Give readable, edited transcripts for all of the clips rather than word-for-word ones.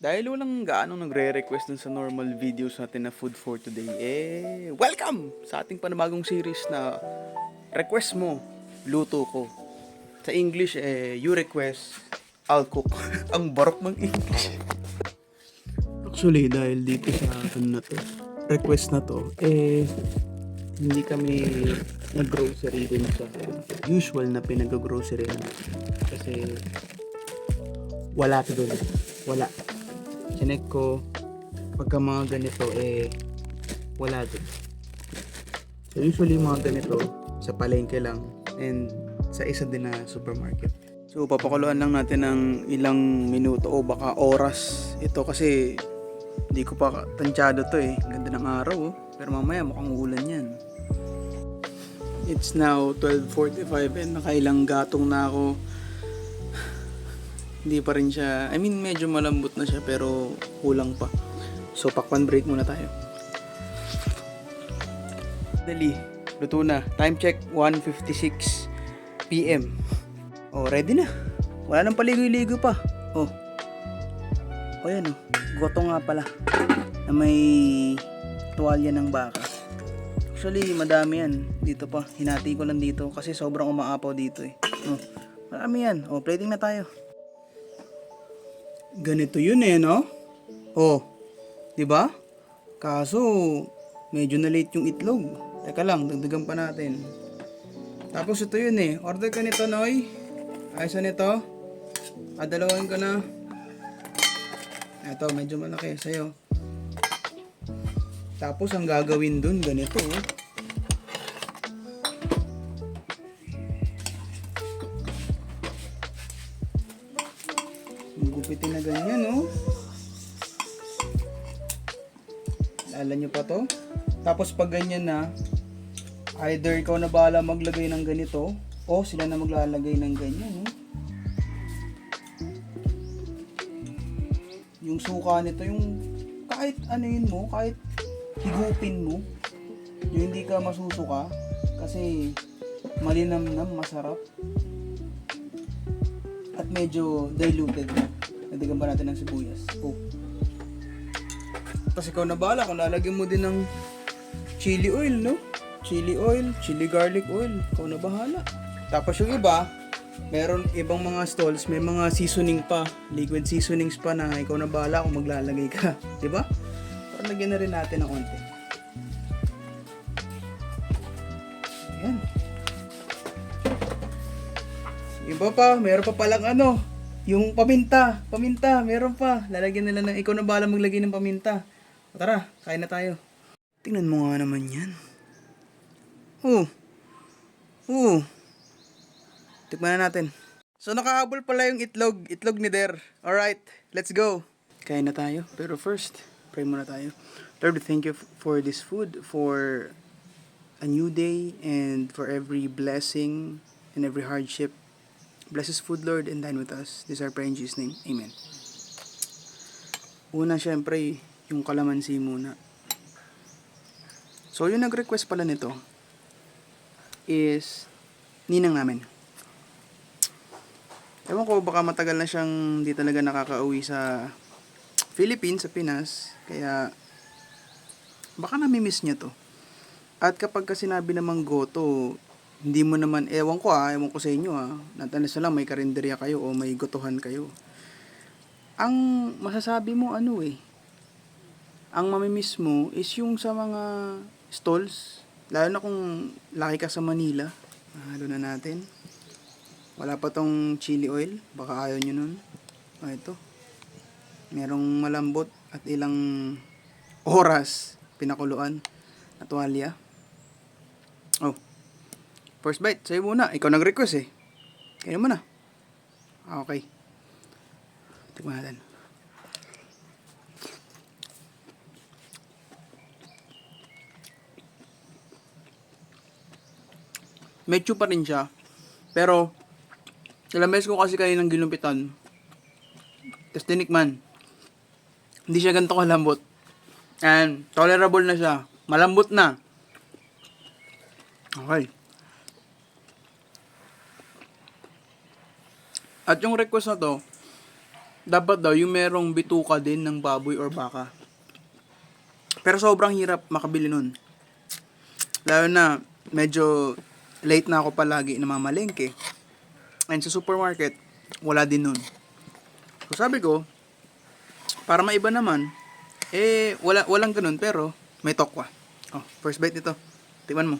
Dahil walang gaano nagre-request dun sa normal videos natin na food for today, welcome sa ating panibagong series na request mo, luto ko. Sa English, you request, I'll cook. Ang barok ng English. Actually, dahil dito sa request na to, hindi kami nag-grocery dun sa usual na pinag-grocery natin. Kasi wala to dun. Wala. Chinek ko, pagka mga ganito, wala din. So usually mga ganito, sa palengke lang, and sa isa din na supermarket. So papakuluan lang natin ng ilang minuto o baka oras ito kasi hindi ko pa tansyado to Ganda ng araw pero mamaya mukhang ulan yan. It's now 12:45 and nakailang gatong na ako. Hindi pa rin siya, medyo malambot na siya pero kulang pa. So, pakwan break muna tayo. Dali, luto na. Time check, 1:56 PM. Oh, ready na. Wala nang paligoy-ligo pa. Oh. O yan goto nga pala. Na may tuwalya ng baka. Actually, madami yan. Dito pa. Hinati ko lang dito kasi sobrang umaapaw dito Oh, marami yan. Oh, plating na tayo. Ganito yun no? Oh, 'di ba? Kaso medyo na late yung itlog. Teka lang, dagdagan pa natin. Tapos ito yun Order ka nito, Noy. Ayos na nito. Dalawin ko na. Ito, medyo malaki sa'yo. Tapos ang gagawin dun, ganito gupitin na ganyan Lala nyo pa to. Tapos pag ganyan na, either ikaw na bahala maglagay ng ganito o sila na maglalagay ng ganyan Yung suka nito, yung kahit anuin mo, kahit higupin mo, yung hindi ka masusuka kasi malinamnam, masarap at medyo diluted na. Nagdagan ba natin ng sibuyas? Tapos ikaw na bahala kung lalagyan mo din ng chili oil, no? Chili oil, chili garlic oil. Ikaw na bahala. Tapos yung iba, meron ibang mga stalls, may mga seasoning pa, liquid seasonings pa na ikaw na bahala kung maglalagay ka. Diba? Para lagyan na rin natin ng konti. Ayan. Iba pa, meron pa palang yung paminta, meron pa. Lalagyan nila ng, ikaw na bahala maglagay ng paminta. O tara, kain na tayo. Tingnan mo nga naman yan. Tikman na natin. So nakahabol pala yung itlog ni Der. Alright, let's go. Kain na tayo, pero first, pray muna tayo. Lord, we thank you for this food, for a new day, and for every blessing and every hardship. Bless this food, Lord, and dine with us. This is our prayer in Jesus' name. Amen. Una, syempre, yung kalamansi muna. So, yung nag-request pala nito is ninang namin. Ewan ko, baka matagal na siyang di talaga nakakauwi sa Philippines, sa Pinas. Kaya, baka nami-miss niya to. At kapag ka sinabi namang goto, hindi mo naman, ewan ko sa inyo natanas na lang may karinderya kayo o may gotohan kayo. Ang masasabi mo ang mamimiss mo is yung sa mga stalls, lalo na kung laki ka sa Manila. Halo na natin. Wala pa tong chili oil, baka ayaw nyo nun. Ito. Merong malambot at ilang oras pinakuluan na tuwalya. First bite, sa'yo muna. Ikaw nag-request Kaya mo na. Okay. Tignan natin. Medyo pa rin siya. Pero, ilang beses ko kasi kayo ng ginumpitan. Tapos tinikman. Hindi siya ganito kalambot. And, tolerable na siya. Malambot na. Okay. At yung request na to, dapat daw yung merong bituka din ng baboy or baka. Pero sobrang hirap makabili nun. Lalo na medyo late na ako palagi namamalengke. And sa supermarket, wala din nun. So sabi ko, para maiba naman, walang ganun pero may tokwa. Oh, first bite nito. Tikman mo.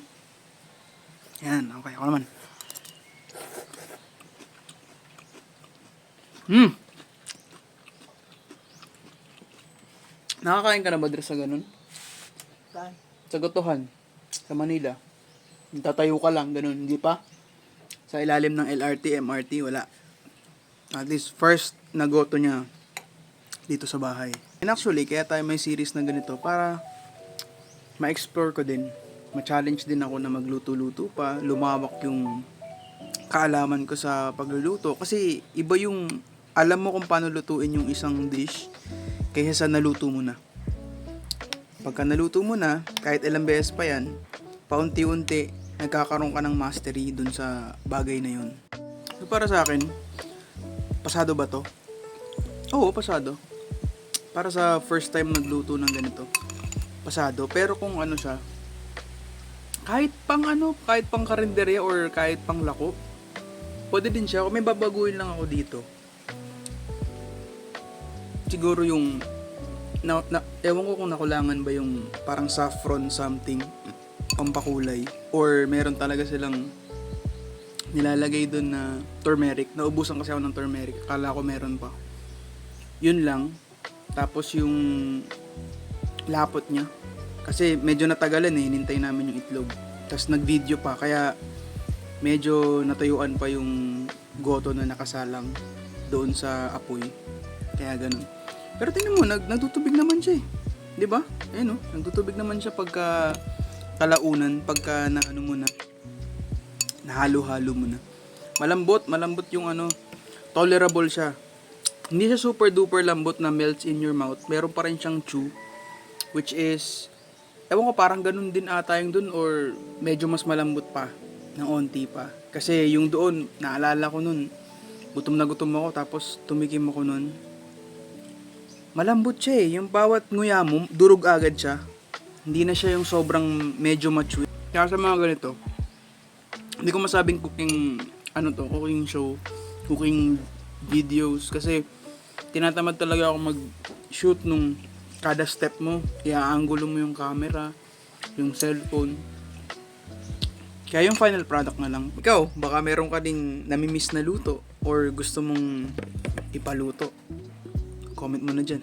Yan, okay, ako naman. Nakakain ka na ba dito sa ganun? Saan? Sa Gotohan, sa Manila. Tatayo ka lang, ganun, hindi pa? Sa ilalim ng LRT, MRT, wala. At least, first na goto niya dito sa bahay. And actually, kaya tayo may series na ganito para ma-explore ko din. Ma-challenge din ako na magluto-luto pa. Lumawak yung kaalaman ko sa pagluluto. Kasi iba yung alam mo kung paano lutuin yung isang dish kaysa sa naluto mo na. Pagka naluto mo na, kahit ilang beses pa yan, paunti-unti, nagkakaroon ka ng mastery dun sa bagay na yun. So para sa akin, pasado ba to? Oo, pasado. Para sa first time nagluto ng ganito, pasado. Pero kung ano siya, kahit pang karinderya or kahit pang lako, pwede din siya. Kung may babaguhin lang ako dito, siguro yung ewan ko kung nakulangan ba yung parang saffron something pampakulay or meron talaga silang nilalagay doon na turmeric. Naubusan kasi ako ng turmeric, akala ko meron pa. Yun lang. Tapos yung lapot niya, kasi medyo natagalan hinintay namin yung itlog. Tapos nag-video pa, kaya medyo natayuan pa yung goto na nakasalang doon sa apoy. Kaya ganun. Pero tingnan mo, nagtutubig naman siya eh. 'Di ba? Ayun nagtutubig naman siya pagka kalaunan, pagka nahalo-halo mo na. Malambot yung tolerable siya. Hindi siya super duper lambot na melts in your mouth. Meron pa rin siyang chew, which is, ewan ko, parang ganun din ata yung dun or medyo mas malambot pa, ng onti pa. Kasi yung doon, naalala ko nun, gutom na gutom ako, tapos tumikim ako nun. Malambot siya eh. Yung bawat nguya mo, durog agad siya. Hindi na siya yung sobrang medyo mature. Kaya sa mga ganito, hindi ko masabing cooking show, cooking videos. Kasi tinatamad talaga ako mag-shoot nung kada step mo. Iaanggulo mo yung camera, yung cellphone. Kaya yung final product na lang. Ikaw, baka meron ka ding namimiss na luto or gusto mong ipaluto. Comment mo na dyan.